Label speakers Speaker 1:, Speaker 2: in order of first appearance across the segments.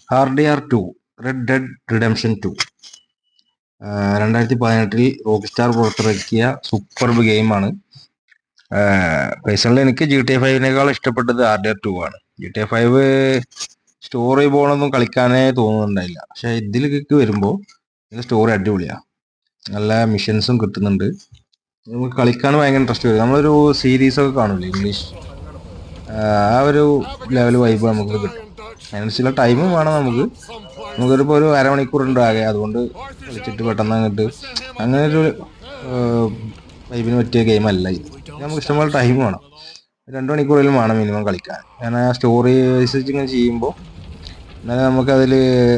Speaker 1: RDR2 red dead redemption 2 2018 rock star പുറത്തിറക്കിയ superb ഗെയിമാണ്. Personally എനിക്ക് GTA 5 ഇഷ്ടപ്പെട്ടത് RDR2 ആണ്. GTA 5 സ്റ്റോറി പോകണമെന്നും കളിക്കാനേ തോന്നുന്നുണ്ടായില്ല. പക്ഷെ ഇതിലേക്ക് വരുമ്പോൾ ഇതിന്റെ സ്റ്റോറി അടിപൊളിയാണ്. നല്ല മിഷൻസും കിട്ടുന്നുണ്ട്. നമുക്ക് കളിക്കാൻ ഭയങ്കര ഇൻട്രസ്റ്റ് വരും. നമ്മളൊരു സീരീസ് ഒക്കെ കാണില്ലേ ഇംഗ്ലീഷ്, ആ ഒരു ലെവൽ വൈബ് നമുക്ക് കിട്ടും. അതിന് ചില ടൈമും വേണം നമുക്കൊരിപ്പോൾ ഒരു അരമണിക്കൂർ ഉണ്ടാകെ, അതുകൊണ്ട് കളിച്ചിട്ട് പെട്ടെന്ന് അങ്ങോട്ട് അങ്ങനെ ഒരു വൈബിന് പറ്റിയ ഗെയിം അല്ല ഇത്. നമുക്ക് ഇഷ്ടംപോലെ ടൈം വേണം, 2 മണിക്കൂറിലും വേണം മിനിമം കളിക്കാൻ. കാരണം ആ സ്റ്റോറി റിസർച്ച് ഇങ്ങനെ ചെയ്യുമ്പോൾ എന്നാലും നമുക്കതിൽ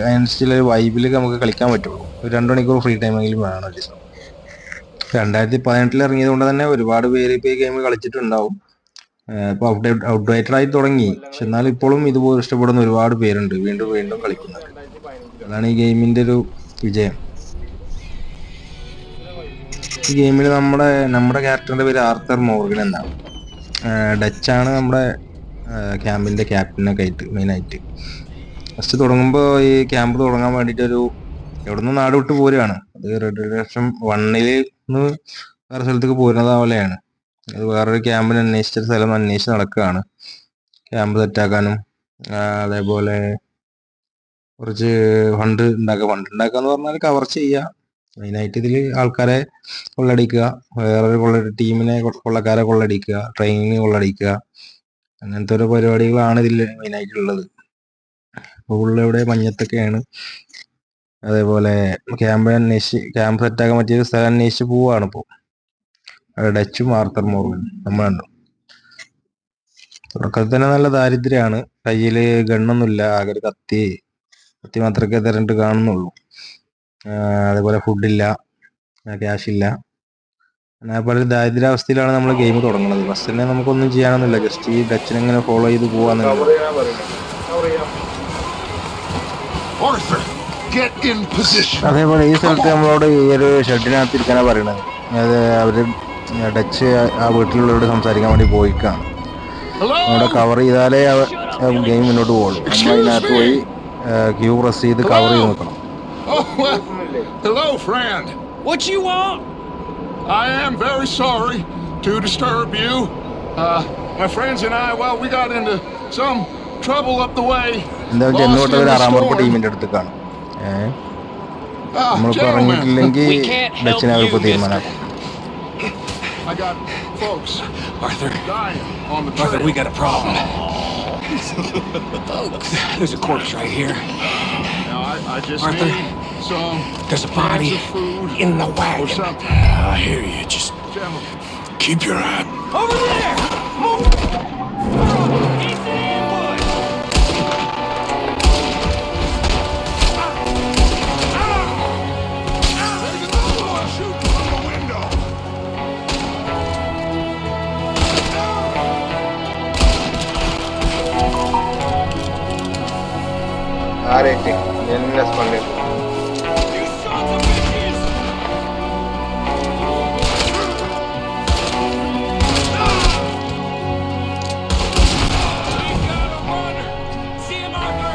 Speaker 1: അതിനനുസരിച്ചുള്ള വൈബിലേക്ക് നമുക്ക് കളിക്കാൻ പറ്റുള്ളൂ. ഒരു 2 മണിക്കൂർ ഫ്രീ ടൈമെങ്കിലും വേണം ഒരു ദിവസം. 2018 ഇറങ്ങിയത് കൊണ്ട് തന്നെ ഒരുപാട് പേര് ഇപ്പോൾ ഈ ഗെയിം കളിച്ചിട്ടുണ്ടാവും. ഇപ്പോൾ ഔട്ട്ഡേറ്റഡ് ആയി തുടങ്ങി. പക്ഷെ എന്നാലും ഇപ്പോഴും ഇതുപോലെ ഇഷ്ടപ്പെടുന്ന ഒരുപാട് പേരുണ്ട്, വീണ്ടും വീണ്ടും കളിക്കുന്നത്. അതാണ് ഈ ഗെയിമിന്റെ ഒരു വിജയം. ഈ ഗെയിമിൽ നമ്മുടെ ക്യാരക്ടറിന്റെ പേര് ആർത്തർ മോർഗൻ എന്നാണ്. ഡച്ചാണ് നമ്മുടെ ക്യാമ്പിന്റെ ക്യാപ്റ്റനൊക്കെ ആയിട്ട് മെയിനായിട്ട്. ഫസ്റ്റ് തുടങ്ങുമ്പോൾ ഈ ക്യാമ്പ് തുടങ്ങാൻ വേണ്ടിയിട്ടൊരു എവിടുന്ന് നാട് വിട്ട് പോരുകയാണ്. അത് റെഡ് റിഡംഷൻ 1 വേറെ സ്ഥലത്തേക്ക് പോരുന്നത് പോലെയാണ്. അത് വേറൊരു ക്യാമ്പിന് അന്വേഷിച്ചൊരു സ്ഥലം അന്വേഷിച്ച് നടക്കുകയാണ്. ക്യാമ്പ് സെറ്റാക്കാനും അതേപോലെ കുറച്ച് ഫണ്ട് ഉണ്ടാക്കാന്ന് പറഞ്ഞാൽ കവർ ചെയ്യുക. മെയിനായിട്ട് ഇതിൽ ആൾക്കാരെ കൊള്ളടിക്കുക, വേറൊരു ടീമിനെ കൊള്ളക്കാരെ കൊള്ളടിക്കുക, ട്രെയിനിങ് കൊള്ളടിക്കുക, അങ്ങനത്തെ ഓരോ പരിപാടികളാണ് ഇതിൽ മെയിനായിട്ടുള്ളത്. ഇപ്പോൾ ഇവിടെ മഞ്ഞത്തൊക്കെയാണ്. അതേപോലെ ക്യാമ്പ് സെറ്റാക്കാൻ പറ്റിയ സ്ഥലം അന്വേഷിച്ച് പോവുകയാണ് ഇപ്പോൾ ഡച്ചും ആർത്തർ മോർഗൻ നമ്മളുണ്ട്. തുടക്കത്തിൽ തന്നെ നല്ല ദാരിദ്ര്യമാണ്. കയ്യിൽ ഗണ്ണൊന്നുമില്ല, ആകെ ഒരു കത്തി മാത്രമേ തരണ്ട് കാണുന്നുള്ളൂ. അതേപോലെ ഫുഡില്ല, ക്യാഷ് ഇല്ല. അതേപോലെ ദാരിദ്ര്യാവസ്ഥയിലാണ് നമ്മൾ ഗെയിം തുടങ്ങുന്നത്. ഫസ്റ്റ് തന്നെ നമുക്കൊന്നും ചെയ്യാനൊന്നുമില്ല, ജസ്റ്റ് ഈ ഡച്ചിനെ ഇങ്ങനെ ഫോളോ ചെയ്ത് പോവാന്നുള്ളത്. അതേപോലെ ഈ സ്ഥലത്ത് നമ്മളോട് ഈ ഒരു ഷെഡിനകത്ത് ഇരിക്കാനാണ് പറയണത്. അതായത് അവര് ഡച്ച് ആ വീട്ടിലുള്ളവരോട് സംസാരിക്കാൻ വേണ്ടി പോയിക്കാണ്. അവിടെ കവർ ചെയ്താലേ ഗെയിം മുന്നോട്ട് പോകുള്ളൂ. നമ്മൾ അതിനകത്ത് പോയി ക്യൂ പ്രസ് ചെയ്ത് കവർ ചെയ്ത് നിൽക്കണം.
Speaker 2: Hello, friend.
Speaker 3: What you want?
Speaker 2: I am very sorry to disturb you. My friends and I, well, we got into some trouble up the way.
Speaker 1: എന്തായാലും ചെന്നോട്ട് ഒരു അറാമർപ്പ് ടീമിന്റെ അടുത്ത് കാണും. നമ്മളിപ്പോ ഇറങ്ങിയിട്ടില്ലെങ്കിൽ ഡച്ചിനെ അവർക്ക് തീരുമാനമാക്കും.
Speaker 2: I got folks.
Speaker 3: Arthur,
Speaker 2: dying on the train.
Speaker 3: Arthur, we got a problem. Folks, there's a corpse right here.
Speaker 2: Now, I just
Speaker 3: Arthur,
Speaker 2: need some
Speaker 3: there's a body
Speaker 2: cans of food
Speaker 3: in the
Speaker 2: or
Speaker 3: wagon.
Speaker 2: something.
Speaker 3: I hear you. Just
Speaker 2: Gentlemen.
Speaker 3: keep your eye over there. Move. It's an ambush.
Speaker 2: There's another one shooting from the window.
Speaker 3: You sons of bitches! He's got a runner. See him, Arthur?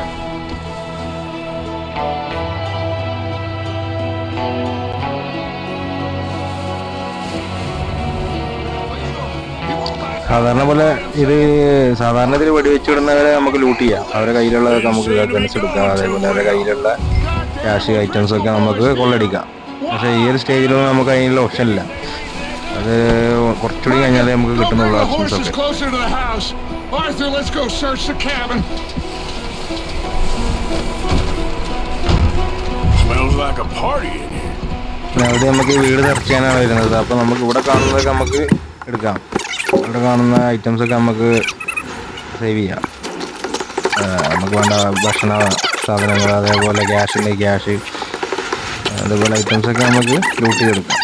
Speaker 1: സാധാരണ ഇതിൽ വെടിവെച്ചിടുന്നവരെ നമുക്ക് loot ചെയ്യാം. അവരുടെ കയ്യിലുള്ളതൊക്കെ നമുക്ക് guns എടുക്കാം. അതേപോലെ അവരുടെ കയ്യിലുള്ള ക്യാഷ് ഐറ്റംസ് ഒക്കെ നമുക്ക് കൊള്ളടിക്കാം. പക്ഷേ ഈ ഒരു സ്റ്റേജിലൊന്നും നമുക്ക് അതിനുള്ള ഓപ്ഷൻ ഇല്ല. അത് കുറച്ചുകൂടി കഴിഞ്ഞാലേ നമുക്ക് കിട്ടുന്നുള്ള ഓപ്ഷൻസ് ഒക്കെ.
Speaker 2: Arthur, let's go search the cabin.
Speaker 3: Smells like a party in here.
Speaker 1: അവിടെ നമുക്ക് വീട് സെർച്ച് ചെയ്യാനാണ് വരുന്നത്. അപ്പോൾ നമുക്ക് ഇവിടെ കാണുന്നതൊക്കെ നമുക്ക് എടുക്കാം. ഇവിടെ കാണുന്ന ഐറ്റംസ് ഒക്കെ നമുക്ക് സേവ് ചെയ്യാം. നമുക്ക് വേണ്ട ഭക്ഷണ സാധനങ്ങൾ, അതേപോലെ ക്യാഷ് ഉണ്ടെങ്കിൽ ക്യാഷ്, അതേപോലെ ഐറ്റംസൊക്കെ നമുക്ക് ലൂട്ട് ചെയ്തെടുക്കാം.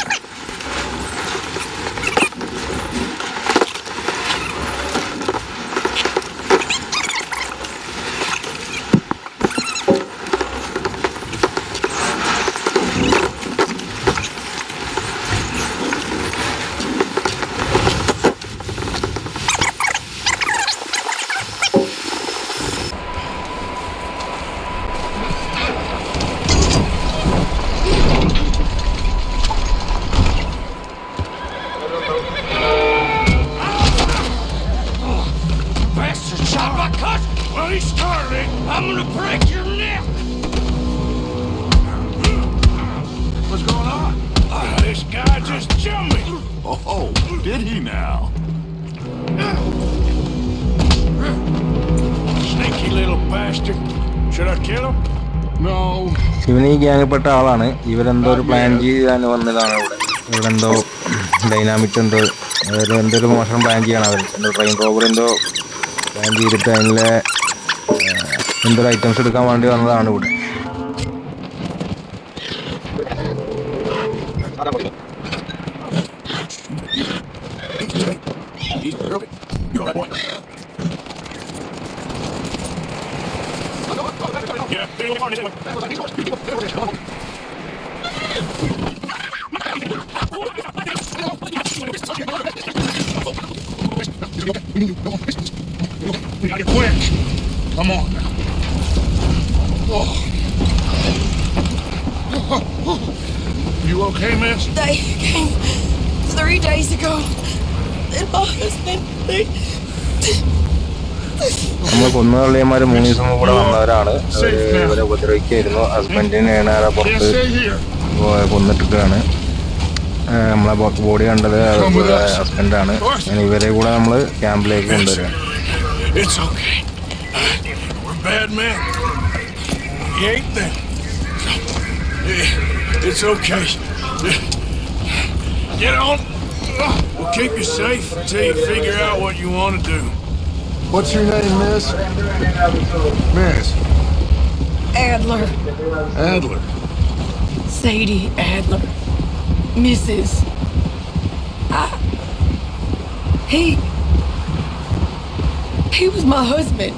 Speaker 3: I'm gonna break your neck!
Speaker 2: What's going on?
Speaker 3: This guy just jumped me!
Speaker 2: Oh, did he now?
Speaker 3: Sneaky little bastard. Should I kill him?
Speaker 2: No.
Speaker 1: ഇവൻ ഈ ഗ്യാങ്ങിൽപ്പെട്ട ആളാണ്. ഇവരെന്തോ ഒരു പ്ലാൻ ചെയ്യാൻ വന്നതാണ് ഇവിടെ എന്തോ ഡൈനാമിക് എന്തോ എന്തൊരു മോശം പ്ലാൻ ചെയ്യാണ് അവർ. എന്തോ ട്രെയിൻ റോബർ എന്തോ പ്ലാൻ ചെയ്തിട്ട് അതിലെ എന്തൊരു ഐറ്റംസ് എടുക്കാൻ വേണ്ടി വന്നതാണ് ഇവിടെ.
Speaker 2: Quick! Come on now. You okay, miss?
Speaker 4: They came 3 days ago. And my husband,
Speaker 1: നമ്മൾ കുന്നുകള്ളിയന്മാർ 3 ദിവസം കൂടെ വന്നവരാണ്. ഇവരെ ഉപദ്രവിക്കായിരുന്നു. ഹസ്ബൻഡിനെയാണ് പുറത്ത് കൊന്നിട്ടിട്ടാണ്. നമ്മളെ ബോഡി കണ്ടത് ഹസ്ബൻഡാണ്. അങ്ങനെ ഇവരെ കൂടെ നമ്മൾ ക്യാമ്പിലേക്ക് കൊണ്ടുവരികയാണ്.
Speaker 3: It's okay. We're bad men. You ain't them. It's okay. Get on. We'll keep you safe until you figure out what you want to do.
Speaker 2: What's your name, miss? Miss
Speaker 4: Adler,
Speaker 2: Adler.
Speaker 4: Sadie Adler, Mrs. He was my husband.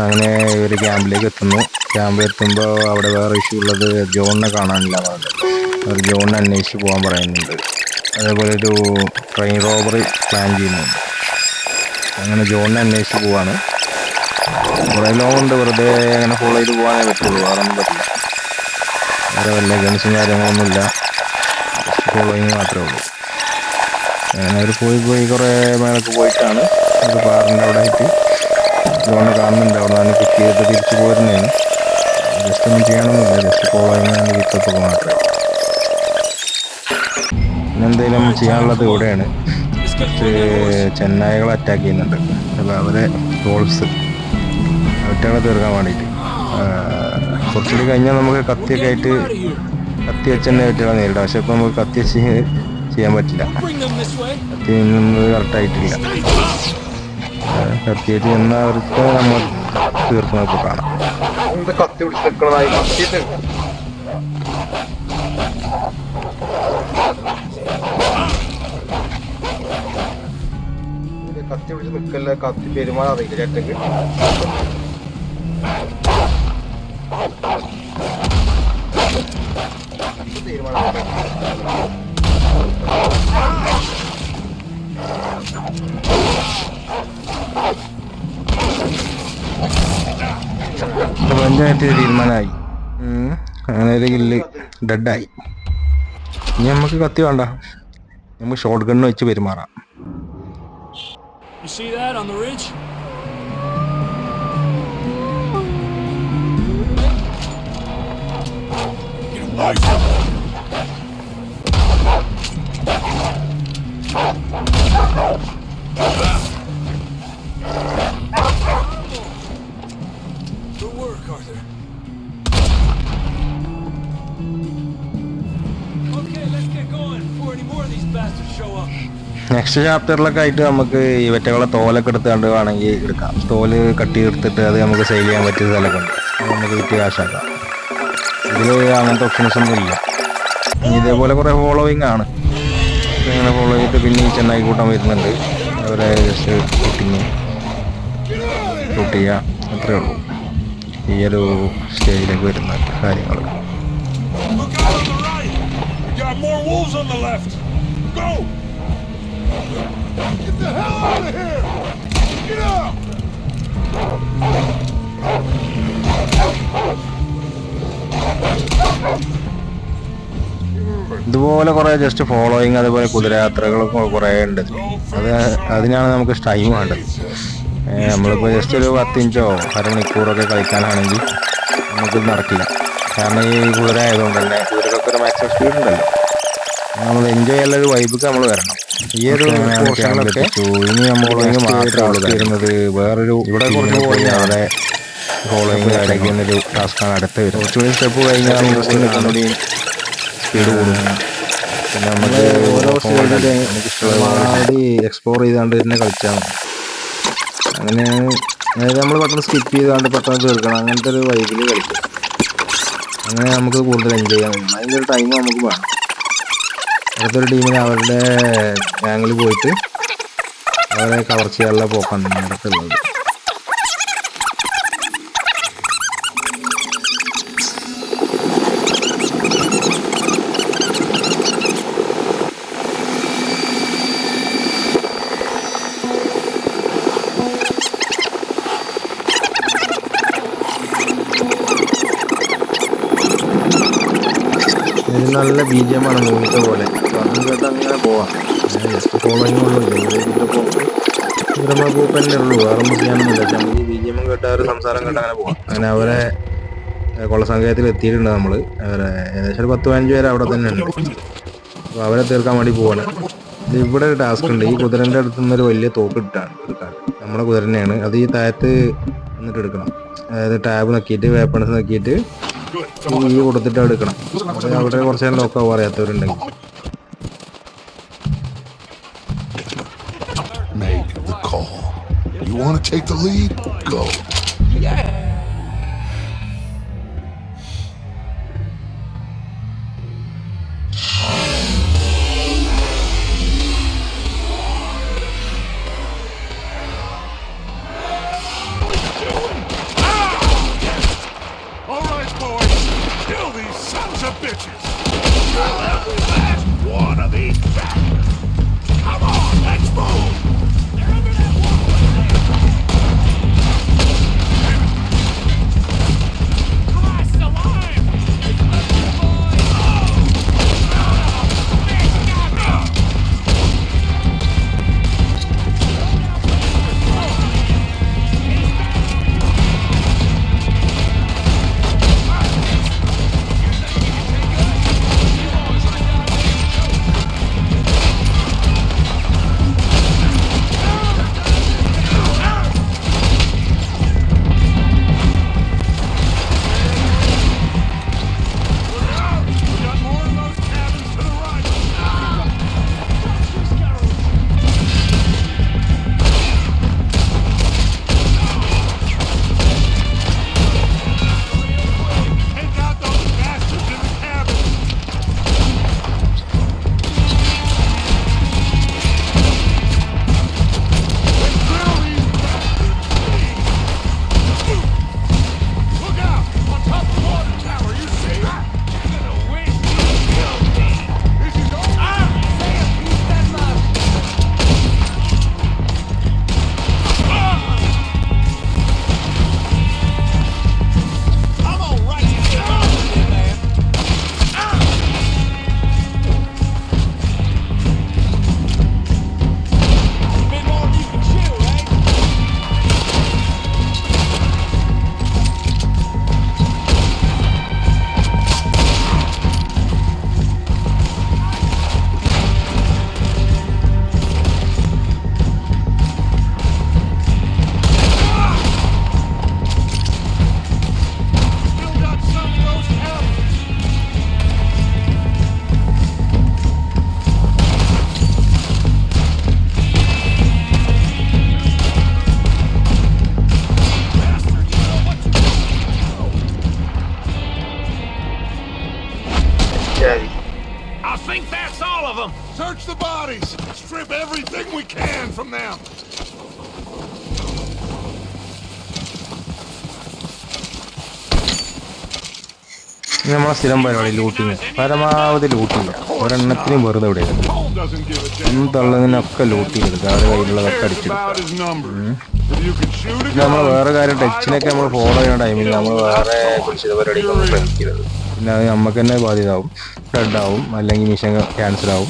Speaker 1: അങ്ങനെ ഇവർ ക്യാമ്പിലേക്ക് എത്തുന്നു. ക്യാമ്പിലെത്തുമ്പോൾ അവിടെ വേറെ issue ഉള്ളത് ജോണിനെ കാണാനില്ല എന്നുള്ളത്. അവർ ജോണിനെ അന്വേഷിച്ച് പോകാൻ പറയുന്നുണ്ട്. അതേപോലെ ഒരു ട്രെയിൻ റോബറി പ്ലാൻ ചെയ്യുന്നുണ്ട്. അങ്ങനെ ജോണിനെ അന്വേഷിച്ച് പോവാണ്. കുറേ ലോങ് ഉണ്ട്. വെറുതെ അങ്ങനെ ഫോളോ ചെയ്ത് പോകാനേ പറ്റുള്ളൂ. വേറെ ഒന്നും പറ്റില്ല. വേറെ വല്ല ഗൺസും കാര്യങ്ങളൊന്നുമില്ല. ജസ്റ്റ് ഫോളോയിങ് മാത്രമേ ഉള്ളൂ. അങ്ങനെ അവർ പോയി കുറേ മേളക്ക് പോയിട്ടാണ് ഒരു പാറിൻ്റെ അവിടെ ആയിട്ട് ജോണിനെ കാണുന്നുണ്ട്. അവിടെ നിന്ന് പിക്ക് ചെയ്തിട്ട് തിരിച്ചു പോരുന്നതാണ്. ജസ്റ്റ് ഒന്നും ചെയ്യണമെന്നില്ല. ജസ്റ്റ് ഫോളോയിങ് വിത്തൊക്കെ മാത്രമേ. പിന്നെന്തെങ്കിലും ചെയ്യാനുള്ളത് ഇവിടെയാണ്. കുറച്ച് ചെന്നായികളെ അറ്റാക്ക് ചെയ്യുന്നുണ്ട്. അപ്പോൾ അവരെ റോൾസ് അവറ്റകളെ തീർക്കാൻ വേണ്ടിയിട്ട് കുറച്ചുകൂടി കഴിഞ്ഞാൽ നമുക്ക് കത്തിയൊക്കെ ആയിട്ട് കത്തി വെച്ച് തന്നെ അവറ്റകളെ നേരിടാം. പക്ഷെ ഇപ്പം നമുക്ക് കത്തി വെച്ച് ചെയ്യാൻ പറ്റില്ല. കത്തി നിന്നത് കറക്റ്റായിട്ടില്ല. കത്തിയിട്ട് ചെന്നവർക്ക് നമ്മൾ തീർക്കുന്നപ്പോൾ കാണാം. കത്തി പിടിച്ച് നിൽക്കുന്നതായി കത്തിയിട്ട് കത്തി പിടിച്ച് നിൽക്കല്ല. കത്തി പെരുമാറാൻ അറിയില്ല ചേട്ടക്ക്. പഞ്ചായത്ത് തീരുമാനമായി. അങ്ങനെ ഒരു കില്ല് ഡെഡായി. ഇനി നമുക്ക് കത്തി വേണ്ട, നമുക്ക് ഷോട്ട് ഗണ്ണ് വെച്ച് പെരുമാറാം.
Speaker 3: You see that on the ridge? Get away from me. Good work, Arthur. Okay, let's get going before any more of these bastards show up.
Speaker 1: Next ചാപ്റ്ററിലൊക്കെ ആയിട്ട് നമുക്ക് ഈ വെറ്റകളെ തോലൊക്കെ എടുത്തുകൊണ്ട് വേണമെങ്കിൽ എടുക്കാം. തോല് കട്ടി എടുത്തിട്ട് അത് നമുക്ക് സെയിൽ ചെയ്യാൻ പറ്റിയ സ്ഥലമൊക്കെ ഉണ്ട്. അത് നമുക്ക് വിറ്റ് കാശാക്കാം. ഇതിൽ അങ്ങനത്തെ ഓപ്ഷൻസ് ഒന്നും ഇല്ല. ഇതേപോലെ കുറേ ഫോളോവിങ് ആണ്. ഇങ്ങനെ ഫോളോ ചെയ്തിട്ട് പിന്നെ ഈ ചെന്നായി കൂട്ടാൻ വരുന്നുണ്ട്. അവരെ ജസ്റ്റ് ഷൂട്ട് ചെയ്യുക, അത്രേ ഉള്ളൂ ഈ ഒരു സ്റ്റേജിലേക്ക് വരുന്ന കാര്യങ്ങൾ.
Speaker 3: Look out on the right! We got more wolves on the left! Go!
Speaker 2: Get the hell out of here! Get up!
Speaker 1: ഇതുപോലെ കുറേ ജസ്റ്റ് ഫോളോയിങ് അതുപോലെ കുതിരയാത്രകളൊക്കെ കുറേ ഉണ്ട്. അതിനാണ് നമുക്ക് ടൈം വേണ്ടത്. നമ്മളിപ്പോൾ ജസ്റ്റ് ഒരു 10 മിനിറ്റോ അരമണിക്കൂറൊക്കെ കളിക്കാനാണെങ്കിൽ നമുക്ക് നടക്കില്ല. കാരണം ഈ കുതിര ആയതുകൊണ്ട് തന്നെ കുതിരക്കൊക്കെ ഒരു മാക്സിമം സ്പീഡ് ഉണ്ടല്ലോ. നമ്മൾ എൻജോയ് ചെയ്യാനുള്ള ഒരു വൈബൊക്കെ നമ്മൾ വരണം. ഈ ഒരു പോർഷനിലൊക്കെ ഇനി നമ്മൾ മാത്രമാണ് വരുന്നത്. വേറൊരു ഇവിടെ കുറച്ച് പോയി അവിടെ ഫോളോയിങ് കാര്യമൊക്കെ എന്നൊരു ടാസ്ക്കാണ് അടുത്ത് വരുന്നത്. കുറച്ചുകൂടി സ്റ്റെപ്പ് കഴിഞ്ഞാൽ ഇൻട്രസ്റ്റിംഗ് നിൽക്കുന്നൊരു സ്പീഡ് കൂടും. പിന്നെ നമുക്ക് ഓരോ സ്റ്റേജിൽ നമുക്ക് ഇഷ്ടമുള്ള എക്സ്പ്ലോർ ചെയ്താണ്ട് തന്നെ കളിച്ചാൽ മതി. അങ്ങനെയാണ്. അതായത് നമ്മൾ പെട്ടെന്ന് സ്കിപ്പ് ചെയ്താണ്ട് പെട്ടെന്ന് തീർക്കണം. അങ്ങനത്തെ ഒരു വൈബിൽ കളിക്കും. അങ്ങനെ നമുക്ക് കൂടുതൽ എൻജോയ് ചെയ്യാൻ കഴിയും. അതിൻ്റെ ഒരു ടൈം നമുക്ക് വേണം. അടുത്തൊരു ടീമിന് അവരുടെ ബാങ്കിൽ പോയിട്ട് അവരെ കവർ ചെയ്യാനുള്ള പോക്കാണ് അടുത്തുള്ളത്. ഇത് നല്ല ബീജമാണ് മൂവിത്തെ പോലെ. അതും കേട്ട് അങ്ങനെ പോവാം. ജസ്റ്റ് ഫോളോയിങ് ഉള്ളൂ. ഇവരമ്മ പൂപ്പന്നെ ഉള്ളൂ. വേറെ ഒന്നും ചെയ്യാനൊന്നുമില്ല. നമുക്ക് ബീജം കേട്ടാൽ ഒരു സംസാരം കേട്ട് അങ്ങനെ പോവാം. അങ്ങനെ അവരെ കൊള്ളസംഘത്തിൽ എത്തിയിട്ടുണ്ട് നമ്മൾ. അവരെ ഏകദേശം ഒരു 10-15 പേര് അവിടെ തന്നെ ഉണ്ട്. അപ്പോൾ അവരെ തീർക്കാൻ വേണ്ടി പോവാണ്. ഇവിടെ ഒരു ടാസ്ക് ഉണ്ട്. ഈ കുതിരൻ്റെ അടുത്ത് നിന്നൊരു വലിയ തോക്ക് എടുക്കാൻ നമ്മുടെ കുതിരനെയാണ്. അത് ഈ താഴത്ത് എന്നിട്ട് എടുക്കണം. അതായത് ടാബ് നോക്കിയിട്ട് വേപ്പൺസ് നോക്കിയിട്ട് ഈ കൊടുത്തിട്ട് എടുക്കണം. അവിടെ കുറച്ച് നേരം നോക്കാവും അറിയാത്തവരുണ്ടെങ്കിൽ.
Speaker 2: Make the call. You want to take the lead? Go. All right, boys. Kill these sons of bitches. Kill every last one of these bastards. Come on, let's move. They're under that walkway there. Cross the line. It's left, boys. I think that's all of them. Search the bodies. Strip everything we can from them.
Speaker 1: നമ്മളെ സ്ഥിരം പരിപാടി looting, പരമാവധി looting, ഒരെണ്ണത്തിനും വെറുതെ ഇവിടെ
Speaker 2: Home doesn't give a damn.
Speaker 1: ഒന്നും തള്ളുന്നതിനൊക്കെ loot ചെയ്തെടുക്കുക, അവരുടെ കയ്യിലുള്ളതൊക്കെ
Speaker 2: Cares
Speaker 1: അടിച്ചെടുക്കുക.
Speaker 2: about his numbers. If you can shoot a
Speaker 1: പിന്നെ നമ്മൾ
Speaker 2: gun,
Speaker 1: വേറെ കാര്യം, ടച്ചിനൊക്കെ നമ്മൾ ഫോളോ ചെയ്യുന്ന ടൈമിൽ നമ്മൾ വേറെ കുറിച്ച് പരിപാടിക്കൊന്നും ശ്രമിക്കരുത്. പിന്നെ അത് നമുക്ക് തന്നെ ബാധ്യതാവും, ഡെഡ് ആവും, അല്ലെങ്കിൽ മിഷൻ ക്യാൻസൽ ആവും.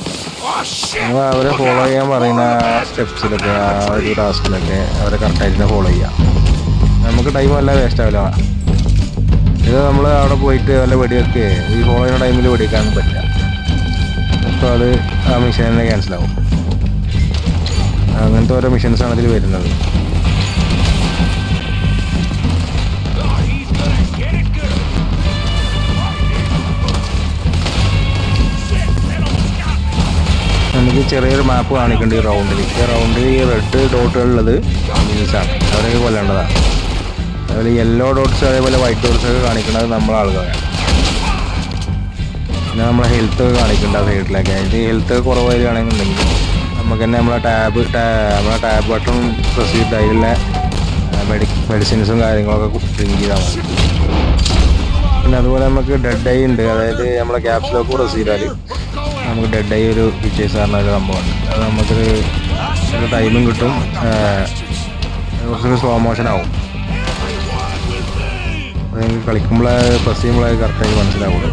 Speaker 2: oh shit!
Speaker 1: നിങ്ങൾ അവരെ ഫോളോ ചെയ്യാൻ പറയുന്ന സ്റ്റെപ്സിലൊക്കെ, ആ ഒരു ടാസ്കിലൊക്കെ അവരെ കറക്റ്റായിട്ട് ഫോളോ ചെയ്യാം. നമുക്ക് ടൈം വല്ല വേസ്റ്റ് ആവില്ല. ഇത് നമ്മൾ അവിടെ പോയിട്ട് വല്ല വെടിയൊക്കെ ഈ ഫോളോ ചെയ്യുന്ന ടൈമിൽ വെടിവെക്കാനൊന്നും പറ്റില്ല. അപ്പോൾ അത് ആ മിഷൻ തന്നെ ക്യാൻസലാവും. അങ്ങനത്തെ ഓരോ മിഷൻസാണ് ഇതിൽ വരുന്നത്.
Speaker 3: Oh, he's gonna get it good. Shit, that almost got me.
Speaker 1: നമുക്ക് ചെറിയൊരു മാപ്പ് കാണിക്കേണ്ട ഈ റൗണ്ടിൽ. ഈ റൗണ്ടിൽ ഈ റെഡ് ഡോട്ടുകളുള്ളത് മീൻസാണ്, അവരൊക്കെ കൊല്ലേണ്ടതാണ്. അതുപോലെ യെല്ലോ ഡോട്ട്സ്, അതേപോലെ വൈറ്റ് ഡോട്ട്സ് ഒക്കെ കാണിക്കുന്നത് നമ്മളെ ആളുകളാണ്. പിന്നെ നമ്മളെ ഹെൽത്ത് ഒക്കെ കാണിക്കേണ്ട സൈഡിലൊക്കെ. ഇത് ഹെൽത്ത് ഒക്കെ കുറവ് വരികയാണെന്നുണ്ടെങ്കിൽ നമുക്ക് തന്നെ നമ്മളെ ടാബ് ബട്ടൺ പ്രസ് ചെയ്തിട്ട് അതിലുള്ള മെഡിസിൻസും കാര്യങ്ങളൊക്കെ ഡ്രിങ്ക് ചെയ്താൽ മതി. പിന്നെ അതുപോലെ നമുക്ക് ഡെഡ് ഐ ഉണ്ട്, അതായത് നമ്മളെ ക്യാപ്സിലൊക്കെ പ്രസ് ചെയ്താൽ നമുക്ക് ഡെഡ് ഐ ഒരു ഫീച്ചേഴ്സ് പറഞ്ഞ ഒരു സംഭവമുണ്ട്. അത് നമുക്കൊരു ടൈമും കിട്ടും, കുറച്ചൊരു സ്ലോ മോഷൻ ആവും. അത് നിങ്ങൾക്ക് കളിക്കുമ്പോഴേ പ്രസ് ചെയ്യുമ്പോഴേ കറക്റ്റായി മനസ്സിലാവുള്ളൂ.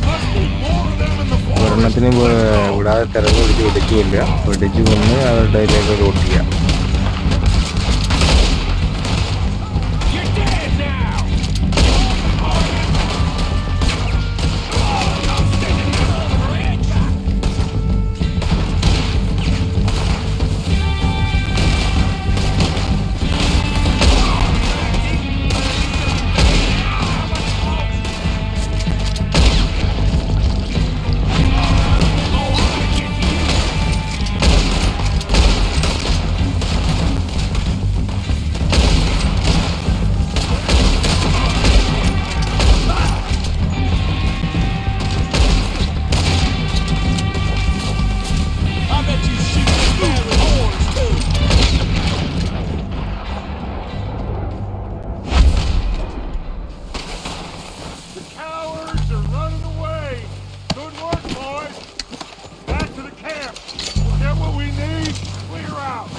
Speaker 1: ഒരെണ്ണത്തിന് വിടാതെ തിരഞ്ഞു പിടിച്ച് വെടിച്ചുമില്ല, വെടിച്ച് കൊന്ന് അവരുടെ ഇതിലേക്ക് ലോട്ട് ചെയ്യാം.
Speaker 3: You're dead now. I bet you shoot the fool with horns too.
Speaker 2: The cowards are running away. Good work, boys. Back to the camp. We'll get what we need. Clear out.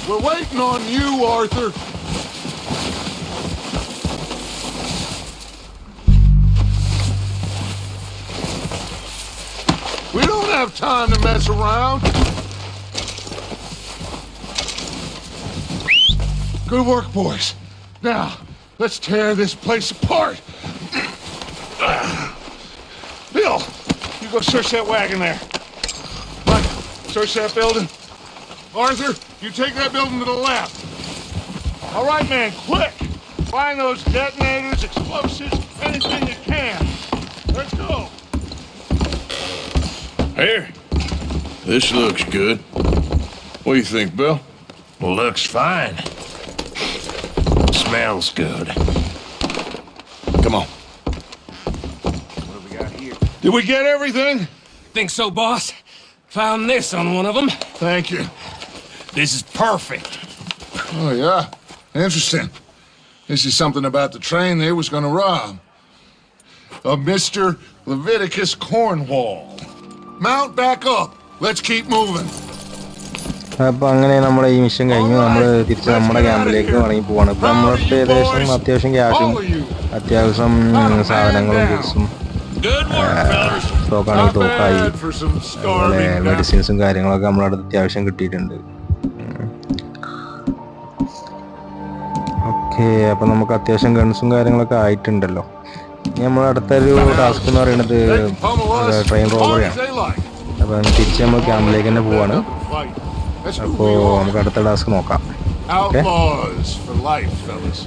Speaker 2: We're waiting on you, Arthur. We don't have time to mess around. Good work, boys. Now, let's tear this place apart. go search that wagon there. Mike, search that building. Arthur, you take that building to the left. All right, man, quick! Find those detonators, explosives, anything you can. Let's go.
Speaker 5: Here. This looks good. What do you think, Bill?
Speaker 3: Looks fine. Smells good.
Speaker 5: Come on.
Speaker 3: What do we got here?
Speaker 2: Did we get everything?
Speaker 3: Think so, boss? Found this on one of them.
Speaker 2: Thank you.
Speaker 3: This is perfect.
Speaker 2: Oh, yeah? Interesting. This is something about the train they was gonna rob. Of Mr. Leviticus Cornwall. Mount back up. Let's keep moving.
Speaker 1: അപ്പോൾ അങ്ങനെ നമ്മുടെ ഈ mission കഴിഞ്ഞു. നമ്മൾ തിരിച്ച് നമ്മുടെ ക്യാമ്പിലേക്ക് മടങ്ങി പോവാണ്. ഇപ്പം നമ്മളടുത്ത് ഏകദേശം അത്യാവശ്യം ക്യാഷും അത്യാവശ്യം സാധനങ്ങളും ഗുഡ്സും തോക്കാണെങ്കിൽ തോക്കായി, അതുപോലെ മെഡിസിൻസും കാര്യങ്ങളൊക്കെ നമ്മളടുത്ത് അത്യാവശ്യം കിട്ടിയിട്ടുണ്ട്. ഓക്കെ, അപ്പം നമുക്ക് അത്യാവശ്യം ഗൺസും കാര്യങ്ങളൊക്കെ ആയിട്ടുണ്ടല്ലോ. ഇനി നമ്മൾ അടുത്തൊരു ടാസ്ക് എന്ന് പറയുന്നത് ട്രെയിൻ റോബറിയാണ്. അപ്പം തിരിച്ച് നമ്മൾ ക്യാമ്പിലേക്ക് തന്നെ പോവാണ്. അപ്പോൾ നമുക്ക് അടുത്ത ടാസ്ക് നോക്കാം.
Speaker 2: Outlaws for life, fellas.